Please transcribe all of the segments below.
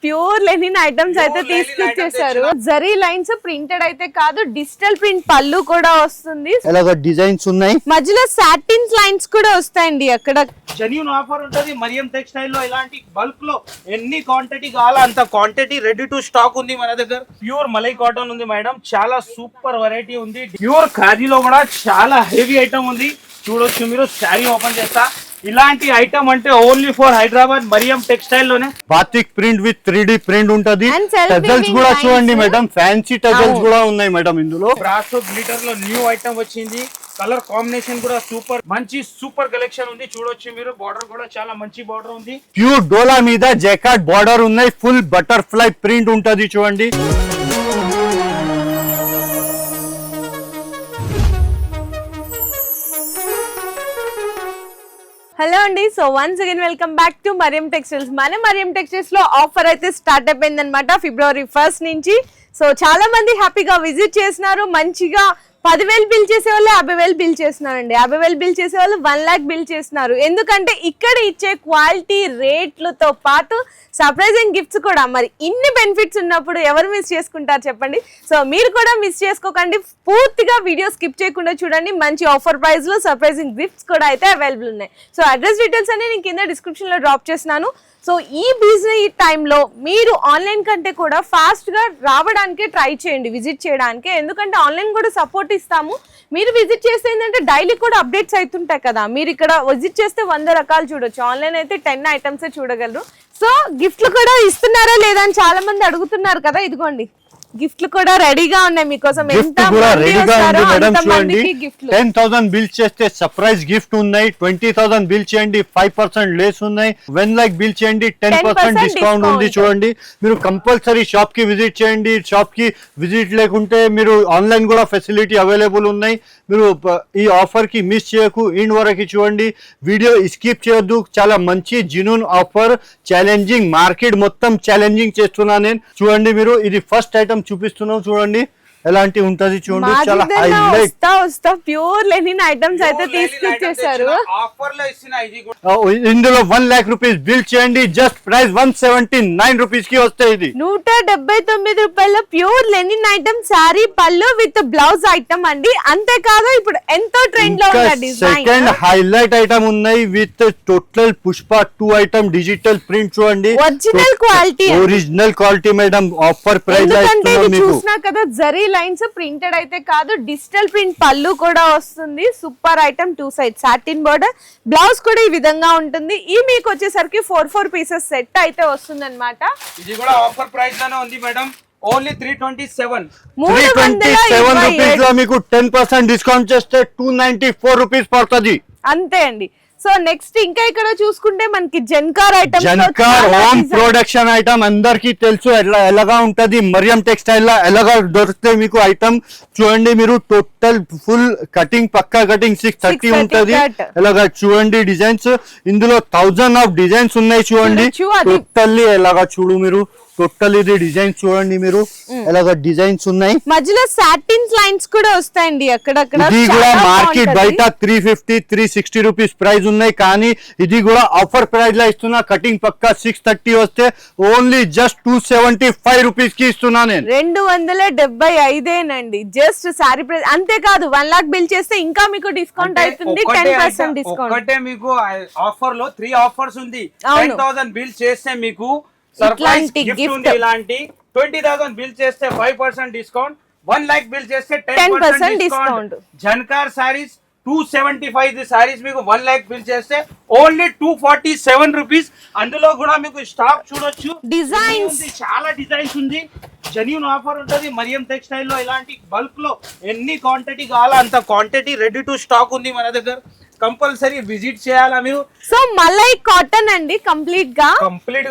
Pure linen items అయితే తీసుకొచ్చేసారు. Zari lines printed అయితే కాదు, డిజిటల్ ప్రింట్ పళ్ళు కూడా వస్తుంది. ఇలాగ డిజైన్స్ ఉన్నాయి, మధ్యలో సాటిన్ లైన్స్ కూడా వస్తాయండి. అక్కడ జెన్యూన్ ఆఫర్ ఉంటది. మరియం టెక్స్టైల్ లో ఇలాంటి బల్క్ లో ఎన్ని క్వాంటిటీ కావాలో అంత క్వాంటిటీ రెడీ టు స్టాక్ ఉంది మన దగ్గర. ప్యూర్ మలై కాటన్ ఉంది మేడం, చాలా సూపర్ వెరైటీ ఉంది. ప్యూర్ ఖాదీలో కూడా చాలా హెవీ ఐటమ్ ఉంది. చూడొచ్చు మీరు, శారీ ఓపెన్ చేస్తా. ఇలాంటి ఐటమ్ అంటే only for Hyderabad Mariam textile లోనే. Batik print with 3D print ఉంటది. టజల్స్ కూడా చూడండి మేడం, ఫ్యాన్సీ టజల్స్ కూడా ఉన్నాయి మేడం ఇందులో. బ్రాసో గ్లిటర్ లో న్యూ ఐటమ్ వచ్చింది. కలర్ కాంబినేషన్ కూడా సూపర్, మంచి సూపర్ కలెక్షన్ ఉంది. చూడొచ్చు మీరు, బార్డర్ కూడా చాలా మంచి బార్డర్ ఉంది. ప్యూర్ డోలా మీద జకాట్ బార్డర్ ఉన్నాయి, ఫుల్ బటర్ఫ్లై ప్రింట్ ఉంటది చూడండి. హలో అండి, so once again welcome back to Mariam textiles. మన మరియం టెక్స్టైల్స్ లో ఆఫర్ అయితే స్టార్ట్ అయిపోయింది అనమాట ఫిబ్రవరి 1st నుంచి. సో చాలా మంది హ్యాపీగా విజిట్ చేసినారు. మంచిగా 10,000 బిల్ చేసే వాళ్ళు 50,000 బిల్ చేస్తున్నారండి. 50,000 బిల్ చేసే వాళ్ళు 1 lakh బిల్ చేస్తున్నారు. ఎందుకంటే ఇక్కడ ఇచ్చే క్వాలిటీ రేట్లతో పాటు సర్ప్రైజింగ్ గిఫ్ట్స్ కూడా. మరి ఇన్ని బెనిఫిట్స్ ఉన్నప్పుడు ఎవరు మిస్ చేసుకుంటారు చెప్పండి. సో మీరు కూడా మిస్ చేసుకోకండి, పూర్తిగా వీడియో స్కిప్ చేయకుండా చూడండి. మంచి ఆఫర్ ప్రైస్ లో సర్ప్రైజింగ్ గిఫ్ట్స్ కూడా అయితే అవైలబుల్ ఉన్నాయి. సో అడ్రస్ డీటెయిల్స్ అన్ని నేను కింద డిస్క్రిప్షన్ లో డ్రాప్ చేస్తున్నాను. సో ఈ బిజినెస్ టైంలో మీరు ఆన్లైన్ కంటే కూడా ఫాస్ట్గా రావడానికి ట్రై చేయండి, విజిట్ చేయడానికి. ఎందుకంటే ఆన్లైన్ కూడా సపోర్ట్ ఇస్తాము. మీరు విజిట్ చేస్తే ఏంటంటే డైలీ కూడా అప్డేట్స్ అవుతుంటాయి కదా. మీరు ఇక్కడ విజిట్ చేస్తే 100 రకాలు చూడొచ్చు, ఆన్లైన్ అయితే 10 ఐటమ్సే చూడగలరు. సో గిఫ్ట్లు కూడా ఇస్తున్నారా లేదా అని చాలా మంది అడుగుతున్నారు కదా. ఇదిగోండి, గిఫ్ట్లు కూడా రెడీగా ఉన్నాయి మీకోసం. ఎంత రెడీగా ఉంది మేడం. చూడండి, 10,000 బిల్ చేస్తే సర్ప్రైజ్ గిఫ్ట్ ఉన్నాయి. 20,000 బిల్ చేయండి 5% లెస్ ఉన్నాయి. 1 lakh బిల్ చేయండి 10% డిస్కౌంట్ ఉంది. చూడండి, మీరు కంపల్సరీ షాప్ కి విజిట్ చేయండి. షాప్ కి విజిట్ లేకుంటే మీరు ఆన్లైన్ కూడా ఫెసిలిటీ అవైలబుల్ ఉన్నాయి. మీరు ఈ ఆఫర్ కి మిస్ చేయకు, ఇండ్ వరకు చూడండి, వీడియో స్కిప్ చేయొద్దు. చాలా మంచి జెన్యూన్ ఆఫర్, ఛాలెంజింగ్, మార్కెట్ మొత్తం ఛాలెంజింగ్ చేస్తున్నా నేను. చూడండి మీరు, ఇది ఫస్ట్ ఐటమ్ చూపిస్తున్నాం. చూడండి ఎలాంటి ఉంటది చూడండి, చాలా హైలైట్ ప్యూర్ లెనిన్ ఐటమ్స్ అయితే తీసుకొచ్చేసారు. ఆఫర్ లో ఇస్తున్నా. ఇది ఇందులో 1 lakh రూపీస్ బిల్ చేయండి, జస్ట్ ప్రైస్ 179 రూపీస్ కి వస్తాయి. ఇది 179 రూపాయల ప్యూర్ లెనిన్ ఐటమ్, సారీ పళ్ళు విత్ బ్లౌజ్ ఐటమ్ అండి. అంతేకాదు ఇప్పుడు ఎంతో ట్రెండ్ లో ఉన్న డిజైన్, సెకండ్ హైలైట్ ఐటమ్ ఉన్నాయి with total Pushpa 2 item digital print. చూడండి, original quality, original quality madam. Offer price చూసినా కదా, జరీ లైన్స్ ప్రింటెడ్ అయితే కాదు, డిజిటల్ ప్రింట్ పళ్ళు కూడా వస్తుంది. Super item, 2 sides satin border, blouse కూడా ఈ విధంగా ఉంటుంది. ఈ మీకు వచ్చేసరికి 4 పీసెస్ సెట్ అయితే వస్తుంది అనమాట. ఇది కూడా ఆఫర్ ప్రైస్ లోనే ఉంది మేడం, ఓన్లీ 327 రూపీస్ లో మీకు 10% డిస్కౌంట్ చేస్తే 294 రూపీస్ పడుతుంది. అంతే అండి. సో నెక్స్ట్ ఇంకా ఇక్కడ చూసుకుంటే మనకి జెన్కార్ ఐటమ్, జెన్కార్ హోమ్ ప్రొడక్షన్ ఐటమ్ అందరికి తెలుసు ఎలాగా ఉంటది. మరియం టెక్స్టైల్ లో ఎలాగా దొరుకుతాయి మీకు ఐటమ్. చూడండి మీరు, టోటల్ ఫుల్ కటింగ్, పక్కా కటింగ్ 630 ఉంటది. ఎలాగా చూడండి డిజైన్స్, ఇందులో 1000 ఆఫ్ డిజైన్స్ ఉన్నాయి. చూడండి టోటల్లీ ఎలాగా చూడు మీరు, టోటల్ ఇది డిజైన్స్ చూడండి మీరు, ఎలాగ డిజైన్స్ ఉన్నాయి. మధ్యలో సాటిన్ లైన్స్ కూడా వస్తాయండి అక్కడక్కడ. ఇది కూడా మార్కెట్ బయట 350-360 రూపీస్ ప్రైస్ ఉన్నాయి, కానీ ఇది కూడా ఆఫర్ ప్రైస్ లో ఇస్తున్నా. కటింగ్ పక్కా 630 వస్తే ఓన్లీ జస్ట్ 275 రూపీస్ కి ఇస్తున్నా నేను. 275 జస్ట్ సారీ ప్రైస్. అంతేకాదు 1 lakh బిల్ చేస్తే ఇంకా మీకు డిస్కౌంట్ అవుతుంది, 10% డిస్కౌంట్. ఒకటే మీకు ఆఫర్ లో 3 ఆఫర్స్ ఉంది. 10,000 బిల్ చేస్తే మీకు సర్ప్రైజ్ గిఫ్ట్ ఉంది. ఇలాంటి 20,000 బిల్ చేస్తే 5% డిస్కౌంట్, 1 lakh బిల్ చేస్తే 10% డిస్కౌంట్. జన్కార్ సారీస్ 275 సారీస్ మీకు 1 lakh బిల్ చేస్తే ఓన్లీ 247 రూపీస్. అందులో కూడా మీకు స్టాక్ చూడొచ్చు, డిజైన్స్ చాలా డిజైన్స్ ఉంది. జెన్యూన్ ఆఫర్ ఉంటది. మరియం టెక్స్టైల్ లో ఇలాంటి బల్క్ లో ఎన్ని క్వాంటిటీ కావాలో అంత క్వాంటిటీ రెడీ టు స్టాక్ ఉంది మన దగ్గర. కంపల్సరీ విజిట్ చేయాలా మీరు. సో మలై కాటన్ అండి, కంప్లీట్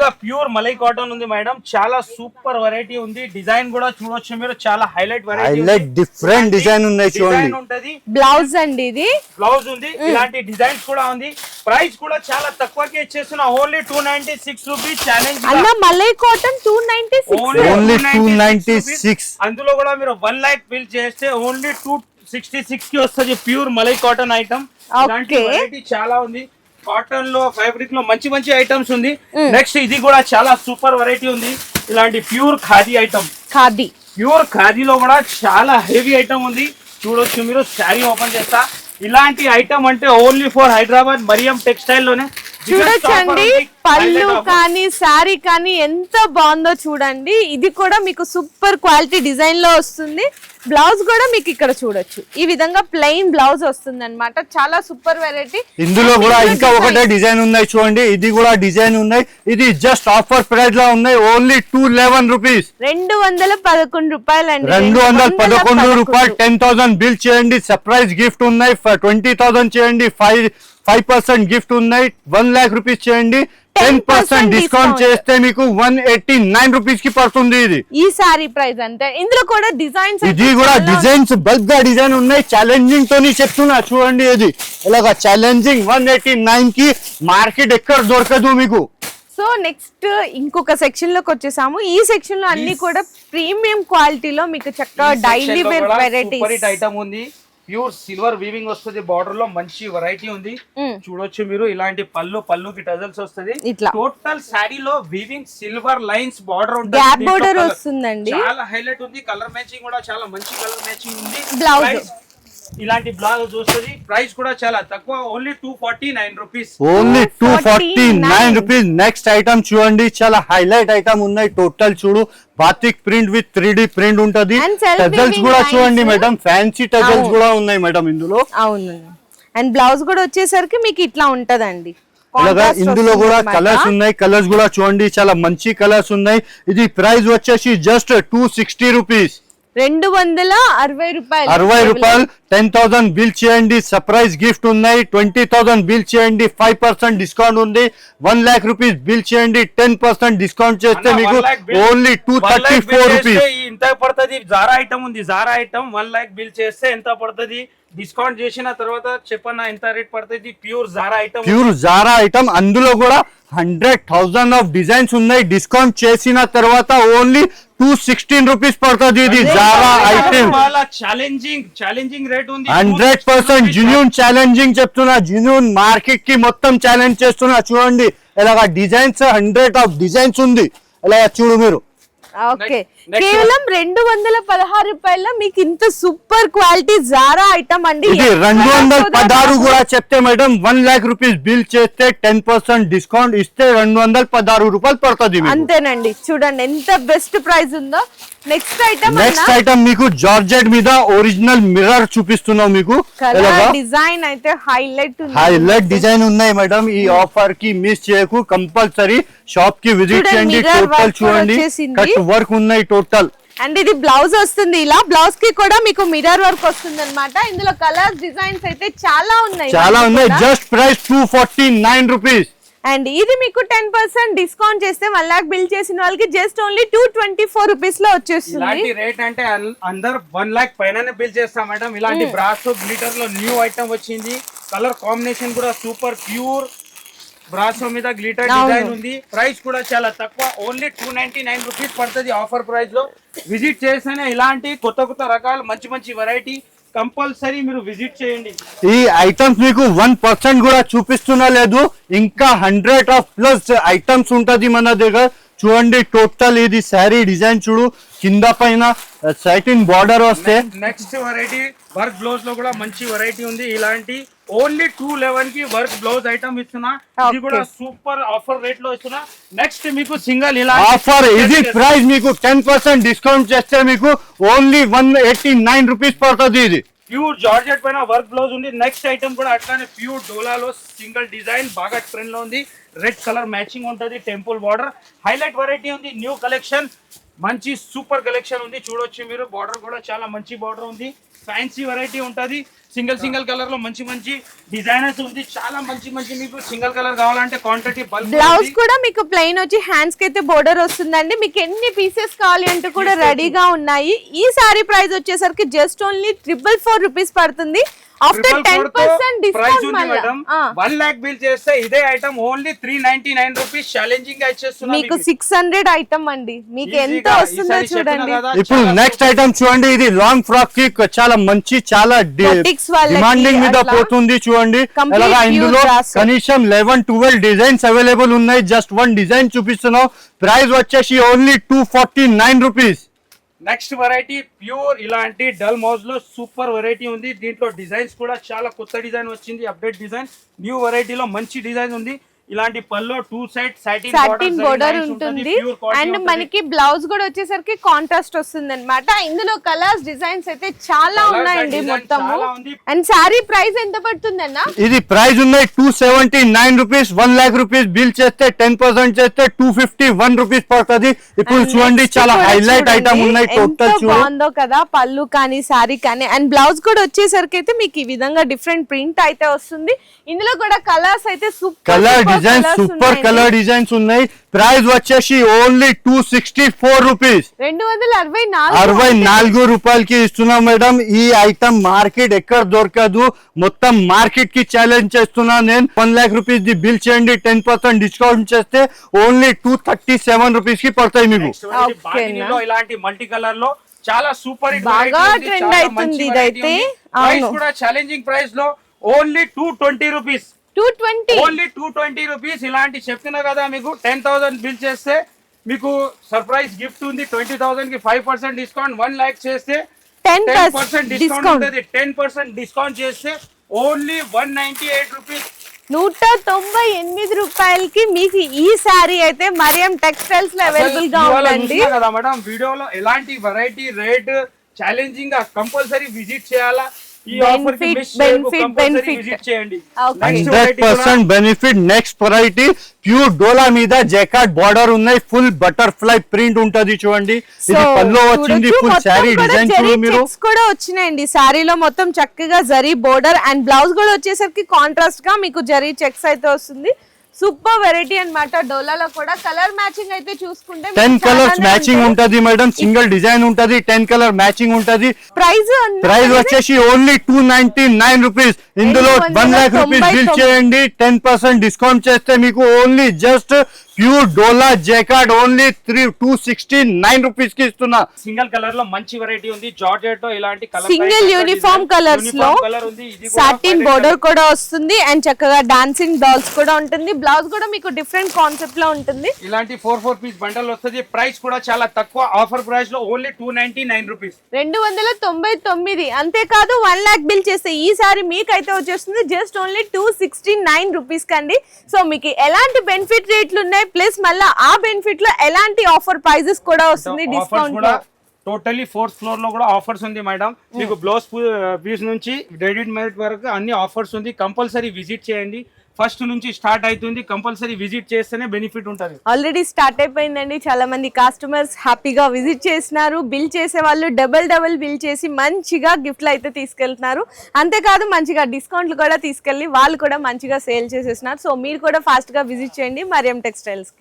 గా ప్యూర్ మలై కాటన్ ఉంది మేడం. చాలా సూపర్ వెరైటీ ఉంది. డిజైన్ కూడా చూడొచ్చు మీరు, చాలా highlight variety, highlight different design ఉన్నాయి. చూడండి ఉంటది. బ్లౌజ్ అండి, ఇది బ్లౌజ్ ఉంది. ఇలాంటి డిజైన్స్ కూడా ఉంది. ప్రైస్ కూడా చాలా తక్కువకి ఇచ్చేస్తున్నా, ఓన్లీ 296 రూపీస్. ఛాలెంజ్ అన్న, మలై కాటన్ 296, ఓన్లీ 296. అందులో కూడా మీరు 1 lakh బిల్ చేస్తే ఓన్లీ 266 కి వస్తుంది. Pure malai cotton item. ఇలాంటి వెరైటీ చాలా ఉంది. కాటన్ లో ఫ్యాబ్రిక్ లో మంచి మంచి ఐటమ్స్ ఉంది. నెక్స్ట్ ఇది కూడా చాలా సూపర్ వెరైటీ ఉంది. ఇలాంటి pure khadi item, khadi pure ఖాదీలో కూడా చాలా హెవీ ఐటమ్ ఉంది. చూడొచ్చు మీరు, శారీ ఓపెన్ చేస్తా. ఇలాంటి ఐటమ్ అంటే only for Hyderabad Mariam textile లోనే. చూడొచ్చండి, పళ్ళు కానీ శారీ కానీ ఎంత బాగుందో చూడండి. ఇది కూడా మీకు సూపర్ క్వాలిటీ డిజైన్ లో వస్తుంది. బ్లౌజ్ కూడా మీకు ఇక్కడ చూడొచ్చు, ఈ విధంగా ప్లెయిన్ బ్లౌజ్ వస్తుంది అన్నమాట. చాలా సూపర్ వెరైటీ. ఇందులో కూడా ఇంకా ఒకటే డిజైన్ ఉన్నాయి చూడండి, ఇది కూడా డిజైన్ ఉన్నాయి. ఇది జస్ట్ ఆఫర్ ప్రైస్ లో ఉన్నాయి, ఓన్లీ 211 రూపీస్, 211 రూపాయలండి. 211 రూపాయలు. 10,000 బిల్ చేయండి, సర్ప్రైజ్ గిఫ్ట్ ఉన్నాయి. 20,000 చేయండి, 5% గిఫ్ట్ ఉన్నాయి. 1 lakh రూపీస్ చేయండి, 10% డిస్కౌంట్ చేస్తే మీకు 189 రూపీస్ కి పడుతుంది. ఇది ఈ సారీ ప్రైస్ అంతే. ఇందులో కూడా డిజైన్స్, ఇది కూడా డిజైన్స్ బల్క్ గా డిజైన్ ఉన్నాయి. ఛాలెంజింగ్ తోని చెప్తున్నా చూడండి, ఇది ఇలాగా ఛాలెంజింగ్ 189 కి మార్కెట్ ఎక్కడ దొరకదు మీకు. సో నెక్స్ట్ ఇంకొక సెక్షన్ లోకి వచ్చేసాము. ఈ సెక్షన్ లో అన్ని కూడా ప్రీమియం క్వాలిటీలో మీకు చక్కగా డైలీ వేర్ వెరైటీస్ ఐటమ్ ఉంది. ప్యూర్ సిల్వర్ వీవింగ్ వస్తుంది, బార్డర్ లో మంచి వెరైటీ ఉంది. చూడొచ్చు మీరు, ఇలాంటి పళ్ళుకి టజల్స్ వస్తుంది. టోటల్ శారీలో వీవింగ్ సిల్వర్ లైన్స్ బార్డర్ ఉంటుంది, గ్యాప్ బార్డర్ వస్తుందండి. చాలా హైలైట్ ఉంది. కలర్ మ్యాచింగ్ కూడా చాలా మంచి కలర్ మ్యాచింగ్ ఉంది. బ్లౌజ్ ఇలాంటి బ్లౌజ్ వస్తుంది. ప్రైస్ కూడా చాలా తక్కువ, only 249 rupees, only 249 rupees. Next item చూడండి, చాలా హైలైట్ ఐటమ్ ఉన్నాయి. టోటల్ చూడు, batik print with 3D print ఉంటది. టజల్స్ కూడా చూడండి మేడం, ఫ్యాన్సీ టజల్స్ కూడా ఉన్నాయి మేడం ఇందులో. అవును, అండ్ బ్లౌజ్ కూడా వచ్చేసరికి మీకు ఇట్లా ఉంటదండి. ఇందులో కూడా కలర్స్ ఉన్నాయి, కలర్స్ కూడా చూడండి, చాలా మంచి కలర్స్ ఉన్నాయి. ఇది ప్రైస్ వచ్చేసి జస్ట్ 260 రూపీస్, 260 రూపాయలు. 60 రూపాయలు. 10,000 బిల్ చేయండి, సర్ప్రైజ్ గిఫ్ట్ ఉన్నాయి. 20,000 బిల్ చేయండి, 5% డిస్కౌంట్ ఉంది. 1 lakh రూపీస్ బిల్ చేయండి, 10% డిస్కౌంట్ చేస్తే మీకు ఓన్లీ 234 రూపీస్. ఇంత పడుతుంది. జారా ఐటమ్ ఉంది, జారా ఐటమ్ 1 lakh బిల్ చేస్తే ఎంత పడుతుంది? డిస్కౌంట్ చేసిన తర్వాత చెప్పన్నా ఎంత రేట్ పడుతుంది? Pure Zara item, pure Zara item. అందులో కూడా 100,000 ఆఫ్ డిజైన్స్ ఉన్నాయి. డిస్కౌంట్ చేసిన తర్వాత ఓన్లీ 216 రూపీస్ పడుతుంది. ఇది జారా ఐటమ్ ఛాలెంజింగ్ రేట్ ఉంది. 100% జెన్యూన్ ఛాలెంజింగ్ చెప్తున్నా, జెన్యూన్ మార్కెట్ కి మొత్తం ఛాలెంజ్ చేస్తున్నా. చూడండి ఇలాగా డిజైన్స్, 100 ఆఫ్ డిజైన్స్ ఉంది. ఇలాగా చూడు మీరు. ఓకే, కేవలం 216 రూపాయల్లో మీకు ఇంత సూపర్ క్వాలిటీ జారా ఐటమ్ అండి. ఇది 216 కూడా చెప్తే మేడం 1 lakh రూపీస్ బిల్ చేస్తే 10% డిస్కౌంట్ ఇస్తే 216 రూపాయలు పడుతుంది. అంతేనండి, చూడండి ఎంత బెస్ట్ ప్రైస్ ఉందో. నెక్స్ట్ ఐటమ్ మీకు జార్జెట్ మీద ఒరిజినల్ మిర్రర్ చూపిస్తున్నాం మీకు. డిజైన్ అయితే హైలైట్ డిజైన్ ఉన్నాయి మేడం. ఈ ఆఫర్ కి మిస్ చేయకు, కంపల్సరీ షాప్ కి విజిట్ చేయండి. టోటల్ చూడండి, కట్ వర్క్ ఉన్నాయి టోటల్. అండ్ ఇది బ్లౌజ్ వస్తుంది. ఇలా బ్లౌజ్ కి కూడా మీకు మిర్రర్ వర్క్ వస్తుంది అన్నమాట. ఇందులో కలర్స్, డిజైన్స్ అయితే చాలా ఉన్నాయి. Just price 249 rupees. అండ్ ఇది మీకు 10% డిస్కౌంట్ చేస్తే 1 lakh బిల్ చేసిన వాళ్ళకి జస్ట్ ఓన్లీ 224 రూపీస్ లో వచ్చేస్తుంది. ఇలాంటి రేట్ అంటే అందరు 1 lakh పైననే బిల్ చేస్తాం మేడం. ఇలాంటి బ్రాసో గ్లిటర్ లో న్యూ ఐటమ్ వచ్చింది. కలర్ కాంబినేషన్ కూడా సూపర్, ప్యూర్ బ్రాసో మీద గ్లిటర్ డిజైన్ ఉంది. ప్రైస్ కూడా చాలా తక్కువ, ఓన్లీ 299 రూపీస్ పడుతుంది ఆఫర్ ప్రైస్ లో. విజిట్ చేస్తేనే ఇలాంటి కొత్త రకాలు మంచి వెరైటీ కంపల్సరీ మీరు విజిట్ చేయండి. ఈ ఐటమ్స్ మీకు 1% కూడా చూపిస్తున్నా లేదు, ఇంకా 100 ఆఫ్ ప్లస్ ఐటమ్స్ ఉంటది మన దగ్గర. చూడండి టోటల్ ఇది శారీ డిజైన్ చూడు, కింద పైన సైటిన్ బార్డర్ వస్తే. నెక్స్ట్ వెరైటీ వర్క్ బ్లౌజ్ లో కూడా మంచి వెరైటీ ఉంది. ఇలాంటి ఓన్లీ 211 కి వర్క్ బ్లౌజ్ ఐటమ్ ఇస్తున్నా. ఇది కూడా సూపర్ ఆఫర్ రేట్ లో ఇస్తున్నా. నెక్స్ట్ మీకు సింగల్ ఇలా ఆఫర్, ఇది ప్రైస్ మీకు 10% డిస్కౌంట్ చేస్తే మీకు ఓన్లీ 189 రూపీస్ పడుతుంది. ఇది ప్యూర్ జార్జెట్ పైన వర్క్ బ్లౌజ్ ఉంది. నెక్స్ట్ ఐటమ్ కూడా అట్లానే ప్యూర్ డోలాలో సింగిల్ డిజైన్ బాగా ట్రెండ్ లో ఉంది. రెడ్ కలర్ మ్యాచింగ్ ఉంటది, టెంపుల్ బార్డర్, హైలైట్ వెరైటీ ఉంది. న్యూ కలెక్షన్, మంచి సూపర్ కలెక్షన్ ఉంది. చూడొచ్చు మీరు, బార్డర్ కూడా చాలా మంచి బార్డర్ ఉంది. ఫ్యాన్సీ వెరైటీ ఉంటది. సింగిల్ కలర్ లో మంచి డిజైనర్స్ ఉంది. చాలా మంచి మీకు సింగిల్ కలర్ కావాలంటే క్వాంటిటీ బల్క్. బ్లౌజ్ కూడా మీకు ప్లెయిన్ వచ్చి హ్యాండ్స్ కి అయితే బోర్డర్ వస్తుందండి. మీకు ఎన్ని పీసెస్ కావాలి అంటే కూడా రెడీగా ఉన్నాయి. ఈ సారీ ప్రైస్ వచ్చేసరికి జస్ట్ ఓన్లీ 444 రూపీస్ పడుతుంది. After 10% discount madam. 1 lakh bill చేస్తే ఇదే ఐటమ్ ఓన్లీ 399 రూపీస్ ఛాలెంజింగ్ గా ఇచ్చేస్తున్నా. మీకు 600 ఐటమ్ అండి, మీకు ఎంత వస్తుందో చూడండి. ఇప్పుడు నెక్స్ట్ ఐటమ్ చూడండి, ఇది లాంగ్ ఫ్రాక్ కి చాలా మంచి, చాలా వర్క్స్ వాళ్ళకి డిమాండింగ్ మీద పోతుంది చూడండి. అలాగా ఇందులో కనీసం 11-12 డిజైన్స్ అవైలబుల్ ఉన్నాయి. జస్ట్ వన్ డిజైన్ చూపిస్తున్నాం. ప్రైస్ వచ్చేసి only 249 rupees. Next variety pure ఇలాంటి డల్ మౌజ్ లో సూపర్ వెరైటీ ఉంది. దీంట్లో డిజైన్స్ కూడా చాలా కొత్త డిజైన్ వచ్చింది, అప్డేట్ డిజైన్, న్యూ వెరైటీలో మంచి డిజైన్ ఉంది. ఇలాంటి పల్లో 2 సైడ్ సాటిన్ బోర్డర్ ఉంటుంది అండ్ మనకి బ్లౌజ్ కూడా వచ్చేసరికి కాంట్రాస్ట్ వస్తుంది అన్నమాట. ఇందులో కలర్స్ డిజైన్స్ అయితే చాలా ఉన్నాయండి మొత్తము. అండ్ సారీ ప్రైస్ ఎంత పడుతుంది అన్న? ఇది ప్రైస్ ఉన్నాయి 279 రూపీస్. 1 lakh రూపీస్ బిల్ చేస్తే 10% చేస్తే 251 రూపీస్ పడుతుంది. ఇప్పుడు చూడండి చాలా హైలైట్ ఐటమ్ ఉన్నాయి. టోటల్ బాగుందో కదా పళ్ళు కానీ సారీ కానీ. అండ్ బ్లౌజ్ కూడా వచ్చేసరికి అయితే మీకు ఈ విధంగా డిఫరెంట్ ప్రింట్ అయితే వస్తుంది. ఇందులో కూడా కలర్స్ అయితే సూపర్ కలర్ డిజైన్స్ ఉన్నాయి. ప్రైస్ వచ్చేసి ఓన్లీ 264 రూపీస్. 264 రూపాయలకి ఇస్తున్నాం మేడం. ఈ ఐటమ్ మార్కెట్ ఎక్కడ దొరకదు. మొత్తం మార్కెట్ కి ఛాలెంజ్ చేస్తున్నా నేను. 1 lakh రూపీస్ ది బిల్ చేయండి, 10% డిస్కౌంట్ చేస్తే ఓన్లీ 237 రూపీస్ కి పడతాయి మీకు. ఇలాంటి మల్టీ కలర్ లో చాలా సూపర్ హిట్ బాగా ట్రెండ్ అవుతుంది ఇదైతే. ప్రైస్ కూడా ఛాలెంజింగ్ ప్రైస్ లో ఓన్లీ 220 రూపీస్. 220 only 220 rupees. ఇలాంటి చెప్తున్నా కదా మీకు 10,000 బిల్ చేస్తే మీకు సర్ప్రైజ్ గిఫ్ట్ ఉంది. 20,000 కి 5% డిస్కౌంట్. 1 lakh చేస్తే 10% డిస్కౌంట్ ఉంటుంది. 10% డిస్కౌంట్ చేస్తే ఓన్లీ 198 రూపీస్. 198 రూపాయలకి మీకు ఈ సారీ అయితే మరియం టెక్స్టైల్స్ లో అవైలబుల్ గా ఉందండి కదా మేడం. వీడియోలో ఎలాంటి వెరైటీ రేట్ ఛాలెంజింగ్ గా కంపల్సరీ విజిట్ చేయాలా. ఈ ఆఫర్ కి మిస్ చేయకండి, విజిట్ చేయండి. 100% బెనిఫిట్. నెక్స్ట్ వెరైటీ ప్యూర్ డోలా మీద జకార్డ్ బార్డర్ ఉన్నాయి. ఫుల్ బటర్ఫ్లై ప్రింట్ ఉంటది చూడండి. ఇది పల్లో వచ్చింది. ఫుల్ సారీ డిజైన్ చూడండి మీరు. చెక్స్ కూడా వచ్చినాయండి సారీలో మొత్తం చక్కగా జరీ బోర్డర్. అండ్ బ్లౌజ్ కూడా వచ్చేసరికి కాంట్రాస్ట్ గా మీకు జరీ చెక్స్ అయితే వస్తుంది. సూపర్ వెరైటీ అన్నమాట. డోలాలో కూడా కలర్ మ్యాచింగ్ అయితే చూసుకుంటే 10 కలర్స్ మ్యాచింగ్ ఉంటది మేడం. సింగిల్ డిజైన్ ఉంటది, 10 కలర్ మ్యాచింగ్ ఉంటది. ప్రైస్ వచ్చేసి ఓన్లీ 299 రూపీస్. ఇందులో 1 lakh రూపీస్ బిల్ చేయండి, 10% డిస్కౌంట్ చేస్తే మీకు ఓన్లీ జస్ట్ ప్యూర్ డోలా జకార్డ్ ఓన్లీ 269 రూపీస్ కి ఇస్తున్నా. సింగిల్ కలర్ లో మంచి వెరైటీ ఉంది. జార్జెట్ ఇలాంటి కలర్ సింగిల్ యూనిఫామ్ కలర్స్ లో సాటిన్ బోర్డర్ కూడా వస్తుంది. అండ్ చక్కగా డాన్సింగ్ డాల్స్ కూడా ఉంటుంది. బ్లౌజ్ కూడా మీకు డిఫరెంట్ కాన్సెప్ట్ లో ఉంటుంది. ఇలాంటి 4 పీస్ బండల్ వస్తుంది. ప్రైస్ కూడా చాలా తక్కువ. ఆఫర్ ప్రైస్ లో ఓన్లీ 299 రూపీస్. 299. అంతేకాదు 1 lakh బిల్ చేస్తే ఈ సారీ మీకైతే వచ్చేస్తుంది జస్ట్ ఓన్లీ 269 రూపీస్ కండి. సో మీకు ఎలాంటి బెనిఫిట్ రేట్లు ఉన్నాయి, ప్లస్ మళ్ళీ ఆ బెనిఫిట్ లో ఎలాంటి ఆఫర్ ప్రైజెస్ కూడా వస్తుంది డిస్కౌంట్ లో. టోటలీ 4th ఫ్లోర్ లో కూడా ఆఫర్స్ ఉంది మేడం. మీకు బ్లౌజ్ పీస్ నుంచి రెడీమేడ్ వరకు అన్ని ఆఫర్స్ ఉంది. కంపల్సరీ విజిట్ చేయండి. ఫస్ట్ నుంచి స్టార్ట్ అవుతుంది. కంపల్సరీ విజిట్ చేస్తేనే బెనిఫిట్ ఉంటుంది. ఆల్రెడీ స్టార్ట్ అయిపోయిందండి. చాలా మంది కస్టమర్స్ హ్యాపీగా విజిట్ చేసినారు. బిల్ చేసే వాళ్ళు డబల్ బిల్ చేసి మంచిగా గిఫ్ట్లు అయితే తీసుకెళ్తున్నారు. అంతేకాదు మంచిగా డిస్కౌంట్లు కూడా తీసుకెళ్లి వాళ్ళు కూడా మంచిగా సేల్ చేసేస్తున్నారు. సో మీరు కూడా ఫాస్ట్ గా విజిట్ చేయండి మరియం టెక్స్టైల్స్ కి.